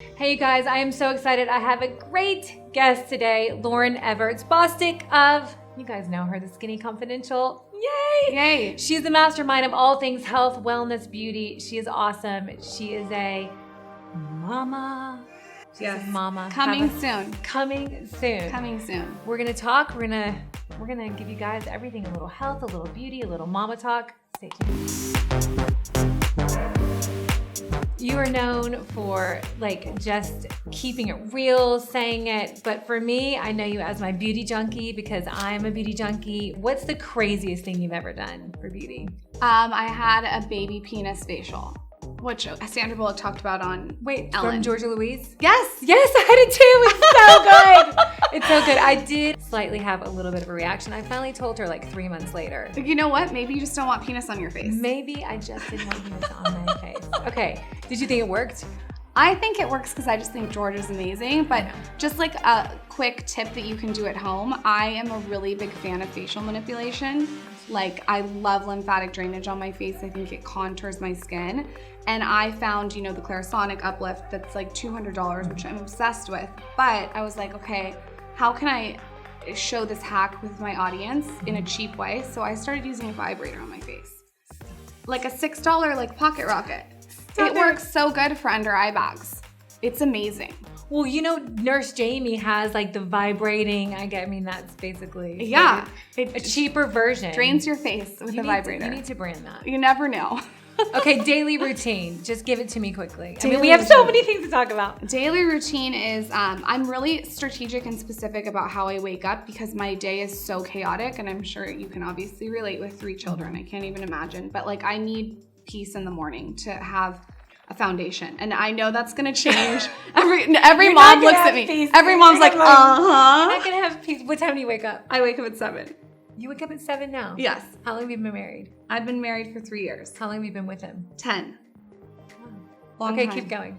Hey you guys, I am so excited. I have a great guest today, Lauren Everts Bostic of, you guys know her, The Skinny Confidential. Yay! Yay! She's the mastermind of all things health, wellness, beauty. She is awesome. She is a mama. She's a mama. Coming soon. Coming soon. Coming soon. We're gonna talk. We're gonna give you guys everything: a little health, a little beauty, a little mama talk. Stay tuned. You are known for just keeping it real, saying it, but for me, I know you as my beauty junkie because I'm a beauty junkie. What's the craziest thing you've ever done for beauty? I had a baby penis facial, which Sandra Bullock talked about on Ellen. From Georgia Louise? Yes, I did too. It's so good. It's so good. I did slightly have a little bit of a reaction. I finally told her 3 months later. You know what? Maybe you just don't want penis on your face. Maybe I just didn't want penis on my face. Okay. Did you think it worked? I think it works because I just think Georgia's amazing, but just a quick tip that you can do at home, I am a really big fan of facial manipulation. I love lymphatic drainage on my face. I think it contours my skin. And I found, the Clarisonic Uplift that's $200, which I'm obsessed with. But I was like, okay, how can I show this hack with my audience in a cheap way? So I started using a vibrator on my face. A $6 pocket rocket. It works so good for under eye bags. It's amazing. Well, Nurse Jamie has the vibrating. That's basically a cheaper version. Drains your face with a vibrator. You need to brand that. You never know. Okay, daily routine. Just give it to me quickly. We have so many things to talk about. Daily routine is, I'm really strategic and specific about how I wake up because my day is so chaotic, and I'm sure you can obviously relate with 3 children. I can't even imagine. But I need peace in the morning to have a foundation. And I know that's gonna change. Every mom looks at me. Peace. Every mom's like, I'm not gonna have peace. What time do you wake up? I wake up at 7. You wake up at 7 now? Yes. How long have you been married? I've been married for 3 years. How long have you been with him? 10. Long time. Keep going.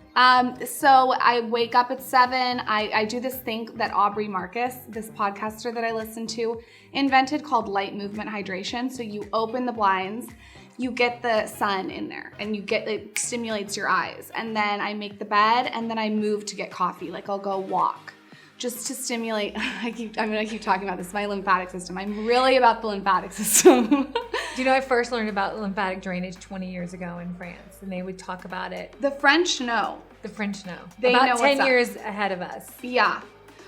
So I wake up at 7. I do this thing that Aubrey Marcus, this podcaster that I listen to, invented called light movement hydration. So you open the blinds, you get the sun in there, and it stimulates your eyes. And then I make the bed, and then I move to get coffee. I'll go walk just to stimulate. I'm gonna keep talking about this, my lymphatic system. I'm really about the lymphatic system. Do you know I first learned about lymphatic drainage 20 years ago in France, and they would talk about it. The French know. The French know. They about know 10 years ahead of us. Yeah.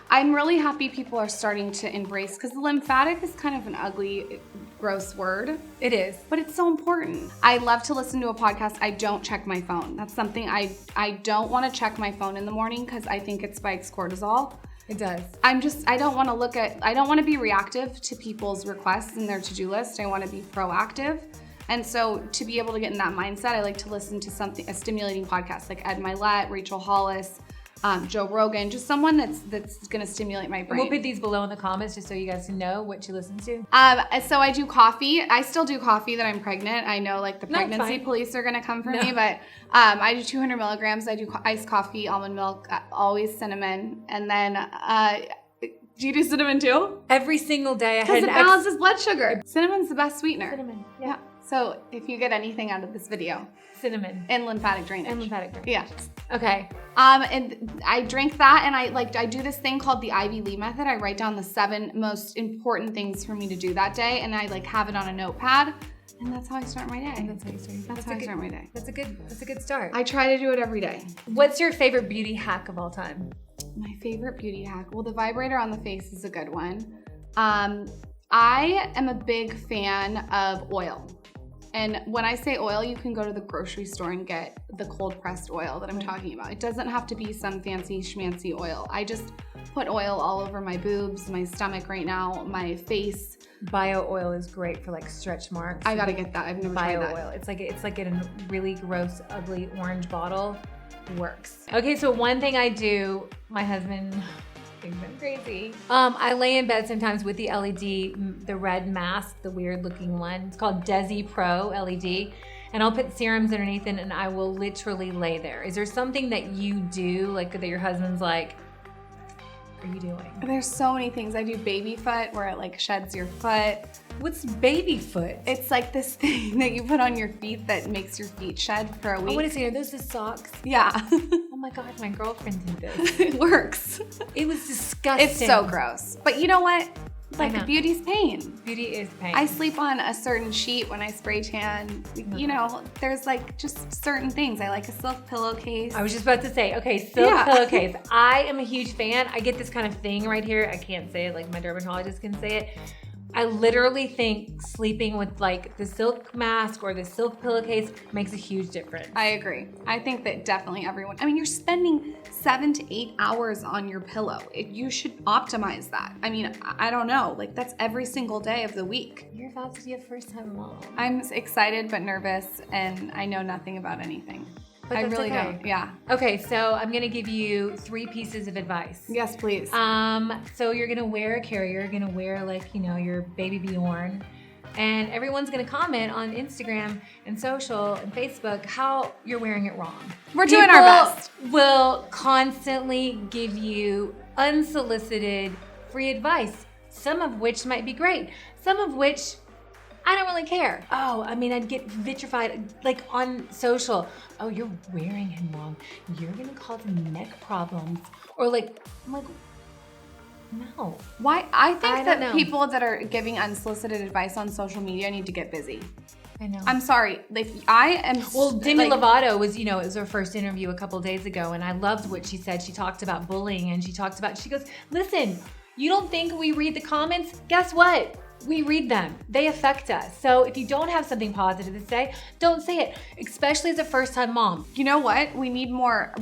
I'm really happy people are starting to embrace, because the lymphatic is kind of an ugly, gross word. It is. But it's so important. I love to listen to a podcast. I don't check my phone. That's something I don't want to check my phone in the morning because I think it spikes cortisol. It does. I don't want to be reactive to people's requests in their to-do list. I want to be proactive. And so to be able to get in that mindset, I like to listen to a stimulating podcast like Ed Milet, Rachel Hollis, Joe Rogan, just someone that's going to stimulate my brain. We'll put these below in the comments just so you guys know what you listen to. So I do coffee. I still do coffee that I'm pregnant. I know the pregnancy police are going to come for me, but I do 200 milligrams. I do iced coffee, almond milk, always cinnamon. And then, do you do cinnamon too? Every single day. Because it balances blood sugar. Cinnamon's the best sweetener. Cinnamon, yeah. So if you get anything out of this video. Cinnamon. And lymphatic drainage. Yeah. Okay. And I drink that, and I do this thing called the Ivy Lee method. I write down the 7 most important things for me to do that day, and I have it on a notepad, and that's how I start my day. That's how you start. That's how I start my day. That's a good start. I try to do it every day. What's your favorite beauty hack of all time? My favorite beauty hack? Well, the vibrator on the face is a good one. I am a big fan of oil. And when I say oil, you can go to the grocery store and get the cold pressed oil that I'm talking about. It doesn't have to be some fancy schmancy oil. I just put oil all over my boobs, my stomach right now, my face. Bio oil is great for stretch marks. I gotta get that. I've never tried that. Bio oil. It's like in a really gross, ugly orange bottle. Works. Okay, so one thing I do, my husband thinks I'm crazy. I lay in bed sometimes with the LED, the red mask, the weird looking one. It's called Desi Pro LED. And I'll put serums underneath it, and I will literally lay there. Is there something that you do, that your husband's like, are you doing? There's so many things. I do baby foot where it like sheds your foot. What's baby foot? It's like this thing that you put on your feet that makes your feet shed for a week. Oh, what is it? Are those the socks? Yeah. Oh my God, my girlfriend did this. It works. It was disgusting. It's so gross. But you know what? I know. Like beauty's pain. Beauty is pain. I sleep on a certain sheet when I spray tan. You know, there's like just certain things. I like a silk pillowcase. I was just about to say, okay, silk pillowcase. I am a huge fan. I get this kind of thing right here. I can't say it like my dermatologist can say it. I literally think sleeping with like the silk mask or the silk pillowcase makes a huge difference. I agree. I think that definitely everyone, I mean, you're spending 7 to 8 hours on your pillow. You should optimize that. I mean, I don't know, like that's every single day of the week. You're about to be a first-time mom. I'm excited but nervous and I know nothing about anything. But I that's really okay. don't, yeah. Okay, so I'm gonna give you 3 pieces of advice. Yes, please. So you're gonna wear a carrier, you're gonna wear like, you know, your baby Bjorn, and everyone's gonna comment on Instagram and social and Facebook how you're wearing it wrong. We're doing our best. People will constantly give you unsolicited free advice, some of which might be great, some of which I don't really care. Oh, I mean, I'd get vitrified like on social. Oh, you're wearing him wrong. You're gonna cause neck problems. Or like, I'm like, no. Why? I think I that don't know. people that are giving unsolicited advice on social media need to get busy. I know. I'm sorry. If I am Well, Demi Lovato was, you know, it was her first interview a couple days ago, and I loved what she said. She talked about bullying, and she goes, listen, you don't think we read the comments? Guess what? We read them. They affect us. So if you don't have something positive to say, don't say it, especially as a first-time mom. You know what? We need more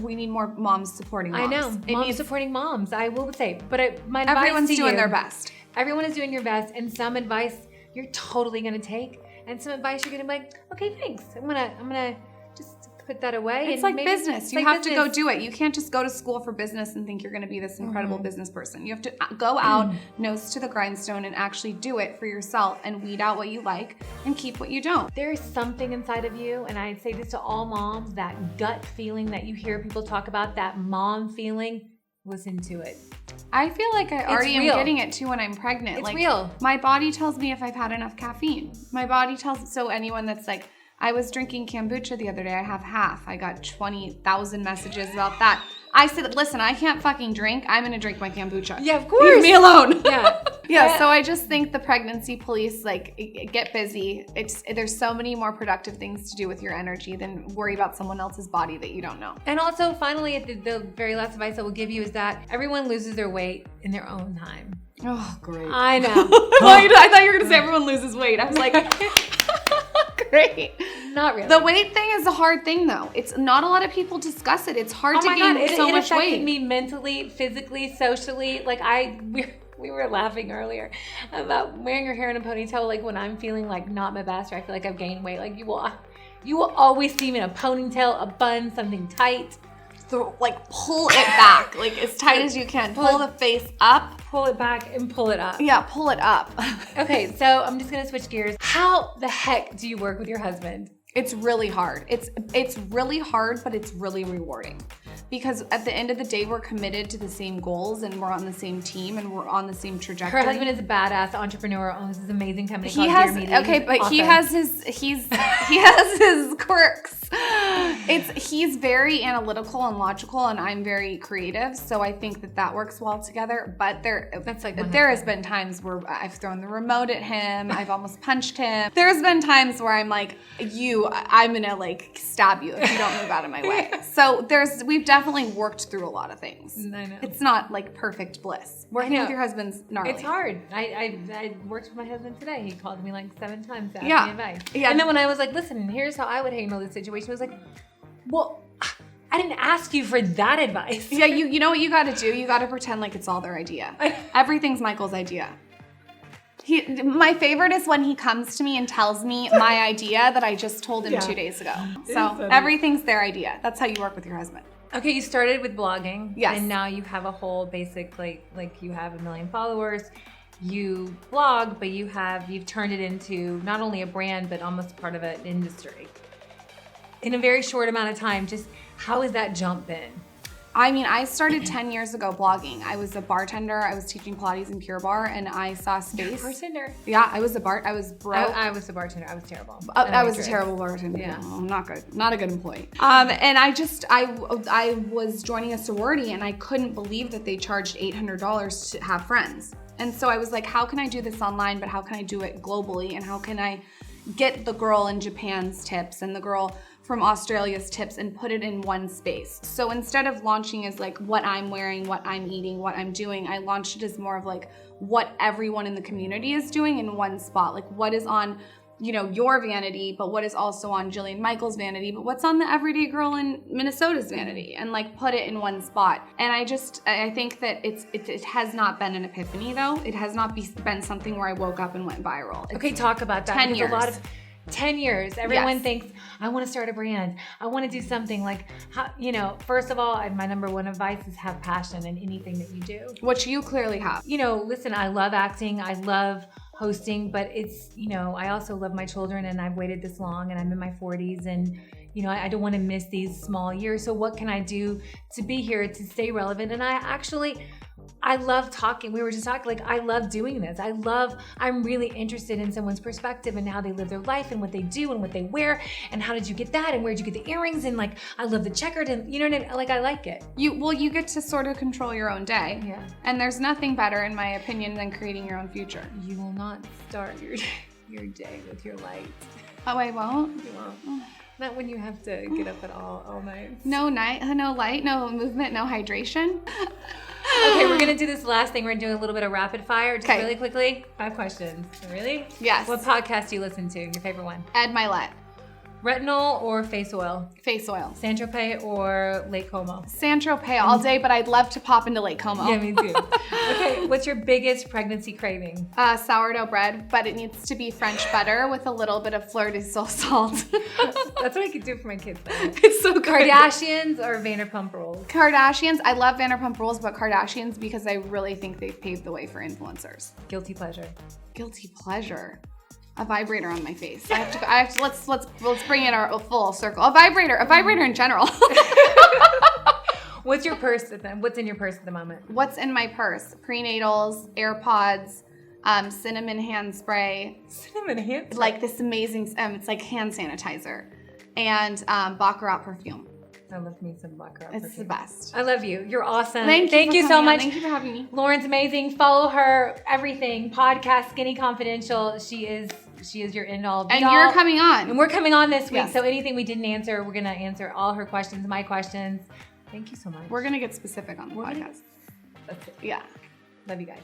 moms supporting moms. I know. Moms supporting moms, I will say. But my advice Everyone's to doing you, their best. Everyone is doing your best, and some advice you're totally gonna take, and some advice you're gonna be like, okay, thanks. I'm gonna just put that away. It's and like maybe business. You have to go do it. You can't just go to school for business and think you're going to be this incredible business person. You have to go out, nose to the grindstone, and actually do it for yourself and weed out what you like and keep what you don't. There is something inside of you, and I say this to all moms, that gut feeling that you hear people talk about, that mom feeling, listen to it. I feel like I already am real. getting it too when I'm pregnant. It's like, real. My body tells me if I've had enough caffeine. My body tells, so anyone that's like, I was drinking kombucha the other day. I have half. I got 20,000 messages about that. I said, listen, I can't fucking drink. I'm going to drink my kombucha. Yeah, of course. Leave me alone. Yeah. Yeah, so I just think the pregnancy police, like, get busy. There's so many more productive things to do with your energy than worry about someone else's body that you don't know. And also, finally, the very last advice I will give you is that everyone loses their weight in their own time. Oh, great. I know. I thought you were going to say everyone loses weight. I was like, great. Not really. The weight thing is a hard thing, though. It's not a lot of people discuss it. It's hard to gain so much weight. It affected me mentally, physically, socially. Like we were laughing earlier about wearing your hair in a ponytail. Like when I'm feeling like not my best, or I feel like I've gained weight. Like you will always see me in a ponytail, a bun, something tight. Like pull it back, like as tight as you can. Pull the face up. Pull it back and pull it up. Yeah, pull it up. Okay, so I'm just gonna switch gears. How the heck do you work with your husband? It's really hard. It's really hard, but it's really rewarding. Because at the end of the day, we're committed to the same goals and we're on the same team and we're on the same trajectory. Her husband is a badass entrepreneur, owns this amazing company called Dear Media. Okay, but awesome. he has his quirks. He's very analytical and logical, and I'm very creative, so I think that works well together. But there has been times where I've thrown the remote at him. I've almost punched him. There's been times where I'm like, I'm gonna like stab you if you don't move out of my way. So we've definitely worked through a lot of things. I know. It's not like perfect bliss. Working with your husband's gnarly. It's hard. I worked with my husband today. He called me like 7 times to ask me advice. Yeah. And then when I was like, listen, here's how I would handle this situation, he was like, well, I didn't ask you for that advice. Yeah, you know what you gotta do? You gotta pretend like it's all their idea. Everything's Michael's idea. My favorite is when he comes to me and tells me my idea that I just told him 2 days ago. So everything's their idea. That's how you work with your husband. Okay, you started with blogging. Yes. And now you have a whole basic, like you have 1 million followers. You blog, but you've turned it into not only a brand, but almost part of an industry. In a very short amount of time, just how has that jump been? I mean, I started 10 years ago blogging. I was a bartender. I was teaching Pilates in Pure Bar, and I saw space. Bartender. Yeah, I was a broke. I was the bartender. I was terrible. I was a terrible bartender. Yeah. No, not good. Not a good employee. And I was joining a sorority, and I couldn't believe that they charged $800 to have friends. And so I was like, how can I do this online, but how can I do it globally? And how can I get the girl in Japan's tips and the girl from Australia's tips and put it in one space? So instead of launching as like what I'm wearing, what I'm eating, what I'm doing, I launched it as more of like what everyone in the community is doing in one spot. Like what is on, you know, your vanity, but what is also on Jillian Michaels' vanity, but what's on the everyday girl in Minnesota's vanity, and like put it in one spot. And I think that it has not been an epiphany though. It has not been something where I woke up and went viral. Okay, talk about that. 10 years. 10 years. Everyone Yes. thinks, I want to start a brand. I want to do something like, how, you know, first of all, my number one advice is have passion in anything that you do. Which you clearly have. You know, listen, I love acting. I love hosting, but it's, you know, I also love my children, and I've waited this long, and I'm in my 40s, and, you know, I don't want to miss these small years. So what can I do to be here, to stay relevant? And I love talking. We were just talking, like, I love doing this. I'm really interested in someone's perspective and how they live their life and what they do and what they wear and how did you get that and where did you get the earrings, and like, I love the checkered, and you know what I mean? Like, I like it. You get to sort of control your own day. Yeah. And there's nothing better, in my opinion, than creating your own future. You will not start your day with your light. Oh, I won't? You won't. Not when you have to get up at all night. No light, no movement, no hydration. Okay, we're gonna do this last thing. We're gonna do a little bit of rapid fire, just Okay. really quickly. 5 questions. Really? Yes. What podcast do you listen to? Your favorite one? Ed Milet. Retinol or face oil? Face oil. Saint Tropez or Lake Como? Saint Tropez all day, but I'd love to pop into Lake Como. Yeah, me too. Okay, what's your biggest pregnancy craving? Sourdough bread, but it needs to be French butter with a little bit of fleur de salt. That's what I could do for my kids. Though. It's so good. Kardashians or Vanderpump Rules? Kardashians. I love Vanderpump Rules, but Kardashians because I really think they've paved the way for influencers. Guilty pleasure. Guilty pleasure. A vibrator on my face. I have to. Let's bring it a full circle. A vibrator in general. What's your purse? What's in your purse at the moment? What's in my purse? Prenatals, AirPods, cinnamon hand spray. Cinnamon hand spray? Like this amazing, it's like hand sanitizer. And Baccarat perfume. I love me some Baccarat It's perfume. the best. I love you. You're awesome. Thank you so for coming much. on. Thank you for having me. Lauren's amazing. Follow her. Everything. Podcast, Skinny Confidential. She is your end all. And you're coming on. And we're coming on this week. Yes. So anything we didn't answer, we're gonna answer all her questions, my questions. Thank you so much. We're gonna get specific on the podcast. That's it. Yeah. Love you guys.